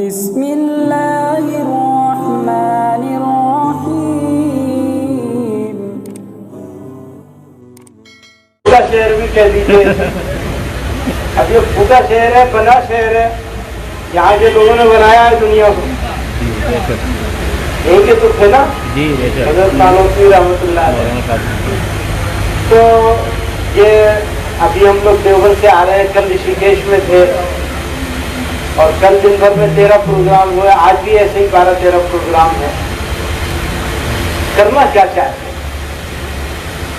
बिस्मिल्लाहिर्रहमानिर्रहीम। फूका शहर भी कह दीजिए। अब ये फूका शहर है, बना शहर है, यहाँ के लोगों ने बनाया है दुनिया को। यही के तो थे ना जी, हज़रत नानोसी रहमतुल्लाह अलैह। तो ये अभी हम लोग देवबंद से आ रहे हैं, कल ऋषिकेश में थे और कल दिन भर में 13 प्रोग्राम हुए, आज भी ऐसे ही 12-13 प्रोग्राम है। करना क्या चाहते हैं,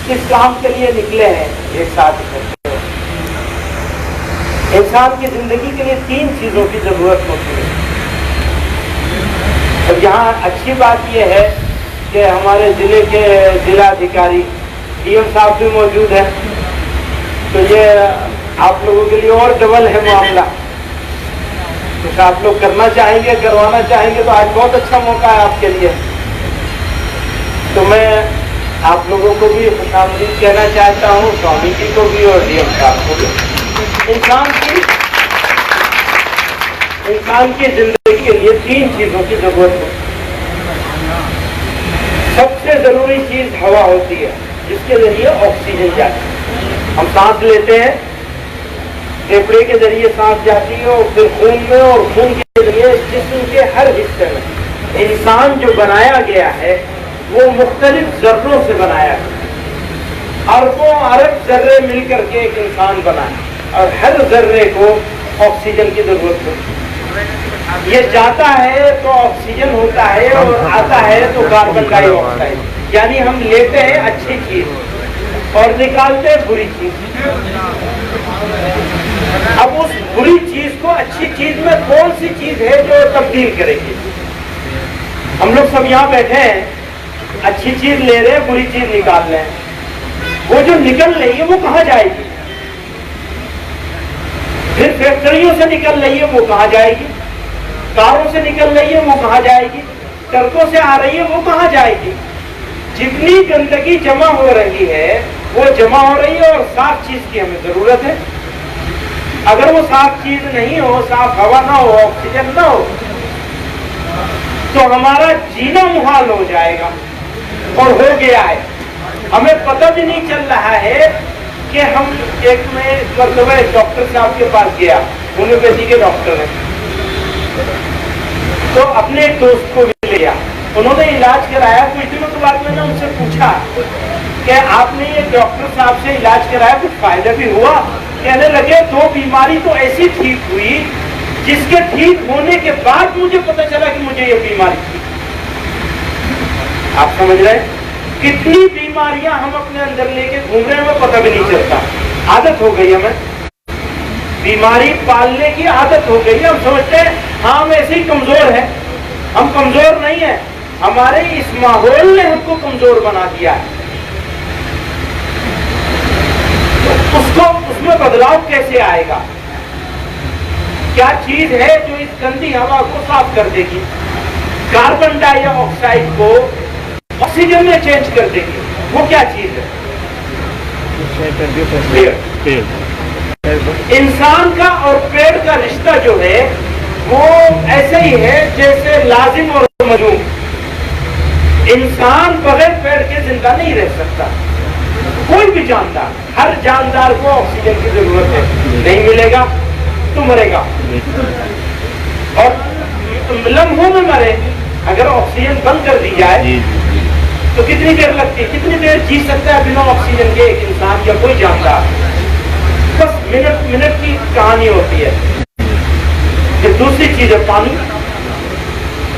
किस काम के लिए निकले हैं एक साथ इकट्ठे? इंसान की जिंदगी के लिए 3 चीजों की जरूरत होती है। अब यहाँ अच्छी बात यह है कि हमारे जिले के जिलाधिकारी डीएम साहब भी मौजूद हैं, तो ये आप लोगों के लिए और डबल है मामला। कुछ आप लोग करना चाहेंगे, करवाना चाहेंगे, तो आज बहुत अच्छा मौका है आपके लिए। तो मैं आप लोगों को भी खुशामदीद कहना चाहता हूँ, स्वामी जी को भी और डीएम साहब को भी। इंसान की जिंदगी के लिए 3 चीजों की जरूरत है। सबसे जरूरी चीज हवा होती है, जिसके जरिए ऑक्सीजन जाती है। हम सांस लेते हैं, फेफड़े के जरिए सांस जाती है और फिर खून में, और खून के जरिए जिस्म के हर हिस्से में। इंसान जो बनाया गया है वो मुख्तलिफ जर्रों से बनाया है। अरबों अरब जर्रे मिलकर के एक इंसान बना है और हर जर्रे को ऑक्सीजन की जरूरत होती है। ये जाता है तो ऑक्सीजन होता है और आता है तो कार्बन डाइऑक्साइड। यानी हम लेते हैं अच्छी चीज और निकालते हैं बुरी चीज। अब उस बुरी चीज को अच्छी चीज में कौन सी चीज है जो तब्दील करेगी? हम लोग सब यहाँ बैठे हैं, अच्छी चीज ले रहे हैं, बुरी चीज निकाल रहे हैं। वो जो निकल रही है वो कहाँ जाएगी? फिर फैक्ट्रियों से निकल रही है वो कहाँ जाएगी? कारों से निकल रही है वो कहाँ जाएगी? ट्रकों से आ रही है वो कहाँ जाएगी? जितनी गंदगी जमा हो रही है वो जमा हो रही है और साफ चीज की हमें जरूरत है। अगर वो साफ चीज नहीं हो, साफ हवा ना हो, ऑक्सीजन ना हो, तो हमारा जीना मुहाल हो जाएगा और हो गया है। हमें पता भी नहीं चल रहा है कि हम एक डॉक्टर साहब के पास गया, होम्योपैथी के डॉक्टर हैं, तो अपने एक दोस्त को भी लिया, उन्होंने इलाज कराया। कुछ दिनों के बाद मैंने उनसे पूछा कि आपने ये डॉक्टर साहब से इलाज कराया, कुछ फायदा भी हुआ? कहने लगे 2 बीमारी तो ऐसी ठीक हुई जिसके ठीक होने के बाद मुझे पता चला कि मुझे ये बीमारी थी। आप समझ रहे हैं? कितनी बीमारियां हम अपने अंदर लेके घूम रहे हैं, हमें पता भी नहीं चलता। आदत हो गई हमें, बीमारी पालने की आदत हो गई है। हम समझते हैं हाँ हम ऐसे ही कमजोर हैं। हम कमजोर नहीं है, हमारे इस माहौल ने हमको कमजोर बना दिया है। तो उसमें बदलाव कैसे आएगा? क्या चीज है जो इस गंदी हवा को साफ कर देगी, कार्बन डाइऑक्साइड को ऑक्सीजन में चेंज कर देगी? वो क्या चीज है? पेड़। इंसान का और पेड़ का रिश्ता जो है वो ऐसे ही है जैसे लाजिम और मजूम। इंसान बगैर पेड़ के जिंदा नहीं रह सकता। कोई भी जानदार, हर जानदार को ऑक्सीजन की जरूरत है। नहीं मिलेगा तो मरेगा, और लम्हों में मरे। अगर ऑक्सीजन बंद कर दी जाए तो कितनी देर लगती है? कितनी देर जी सकता है बिना ऑक्सीजन के एक इंसान या कोई जानदार? बस मिनट की कहानी होती है। फिर दूसरी चीज है पानी।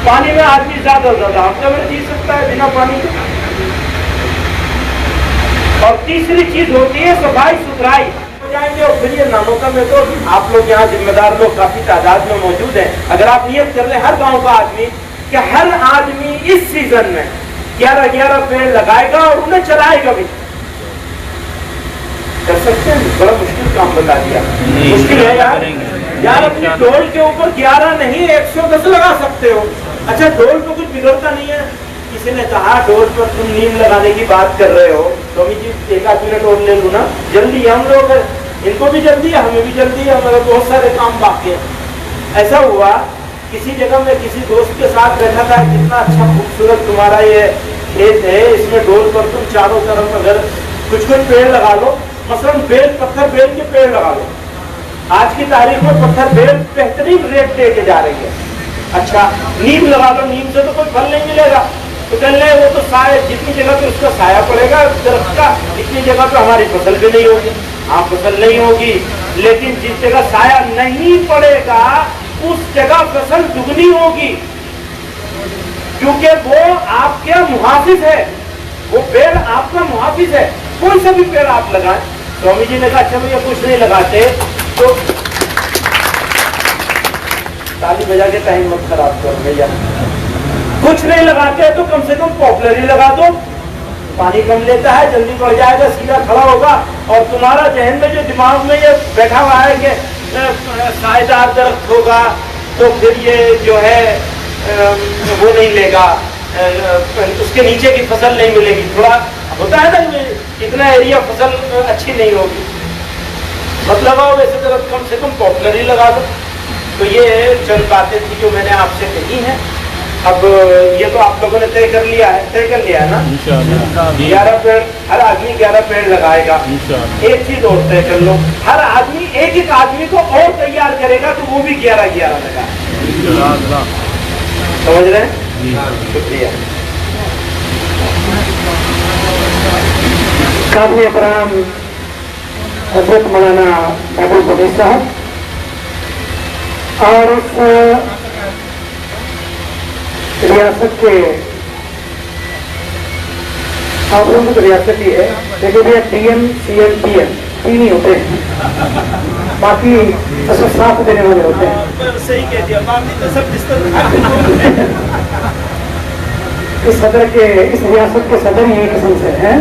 पानी में आदमी ज्यादा हफ्ते भर जी सकता है बिना पानी के। और तीसरी चीज होती है सफाई सुथराई। हो जाएंगे और फिर ये नानोका में तो आप लोग यहाँ जिम्मेदार लोग काफी तादाद में मौजूद हैं। अगर आप नियत कर ले हर गांव का आदमी कि हर आदमी इस सीजन में 11 पेड़ लगाएगा और उन्हें चलाएगा भी, कर सकते हैं? बड़ा मुश्किल काम बता दिया। मुश्किल है यार अपनी डोल के ऊपर 11 नहीं 110 लगा सकते हो। अच्छा डोल पे कुछ बिगड़ता नहीं है। किसी ने कहा डोल पर तुम नीम लगाने की बात कर रहे हो, स्वामी जी 1 मिनट और ले लूँ ना? जल्दी हम लोग, इनको भी जल्दी है, हमें भी जल्दी है, हमारे बहुत सारे काम बाकी है। ऐसा हुआ किसी जगह में किसी दोस्त के साथ बैठा था, कितना अच्छा खूबसूरत तुम्हारा ये खेत है, इसमें डोल पर तुम चारों तरफ अगर कुछ कुछ पेड़ लगा लो, मसलन बेल, पत्थर बेल के पेड़ लगा लो। आज की तारीख में पत्थर बेल बेहतरीन रेट दे के जा रही है। अच्छा, नीम लगा लो, नीम से तो कोई फल नहीं मिलेगा, तो कह ले वो तो साया, जितनी जगह पे उसका साया पड़ेगा दरख्त का, इतनी जगह पे हमारी फसल भी नहीं होगी। हाँ, फसल नहीं होगी, लेकिन जिस जगह साया नहीं पड़ेगा उस जगह फसल दुगनी होगी, क्योंकि वो आपके मुहाफिज है, वो पेड़ आपका मुहाफिज है। कोई सा भी पेड़ आप लगाएं। स्वामी जी ने कहा अच्छा भैया कुछ नहीं लगाते तो ताली बजा के टाइम मत खराब करो भैया, कुछ नहीं लगाते तो कम से कम पॉपुलर ही लगा दो, पानी कम लेता है, जल्दी बढ़ जाएगा, सीधा खड़ा होगा। और तुम्हारा जहन में जो दिमाग में ये बैठा हुआ है कि सायेदार दरख्त होगा तो फिर ये जो है वो नहीं लेगा, उसके नीचे की फसल नहीं मिलेगी, थोड़ा होता है ना, इतना एरिया फसल अच्छी नहीं होगी, मत लगाओ वैसे दरख्त, कम से कम पॉपुलर ही लगा दो। तो ये चंद बातें थी जो मैंने आपसे कही हैं। अब ये तो आप लोगों ने तय कर लिया है ना, 11 पेड़, हर आदमी 11 पेड़ लगाएगा। एक चीज और तय कर लो, हर आदमी एक एक आदमी को और तैयार करेगा तो वो भी 11-11 लगा। समझ रहे हैं? शुक्रिया। काबिल एहतराम हजरत मौलाना महबूब अली साहब और उस रियासत के, आप लोगों को रियासत ही है, लेकिन भैया DM, CM, PM 3 ही होते हैं, बाकी सब साथ देने वाले होते हैं। सही कह दिया, बाकी तो सब इस सदर के, इस रियासत के सदर ही एक किस्म से हैं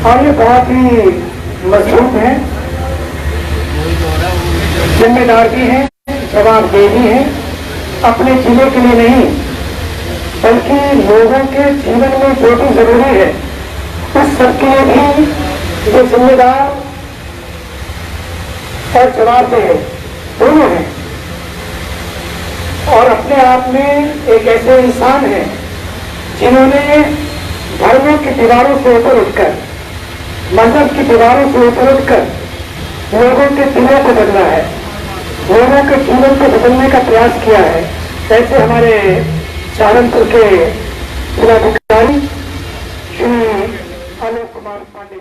और ये बहुत ही मजबूत हैं, जिम्मेदार भी हैं, जवाबदेह भी हैं, अपने जिले के लिए नहीं बल्कि लोगों के जीवन में जो भी जरूरी है उस सबके लिए भी ये जिम्मेदार और जवाबदेह दोनों हैं। और अपने आप में एक ऐसे इंसान हैं जिन्होंने धर्मों की दीवारों से ऊपर उठकर, मजहब की दीवारों से ऊपर उठकर लोगों के दिलों को बदला है, लोगों के जीवन को बदलने का प्रयास किया है। ऐसे हमारे सहारनपुर के जिलाधिकारी श्री आलोक कुमार पांडे।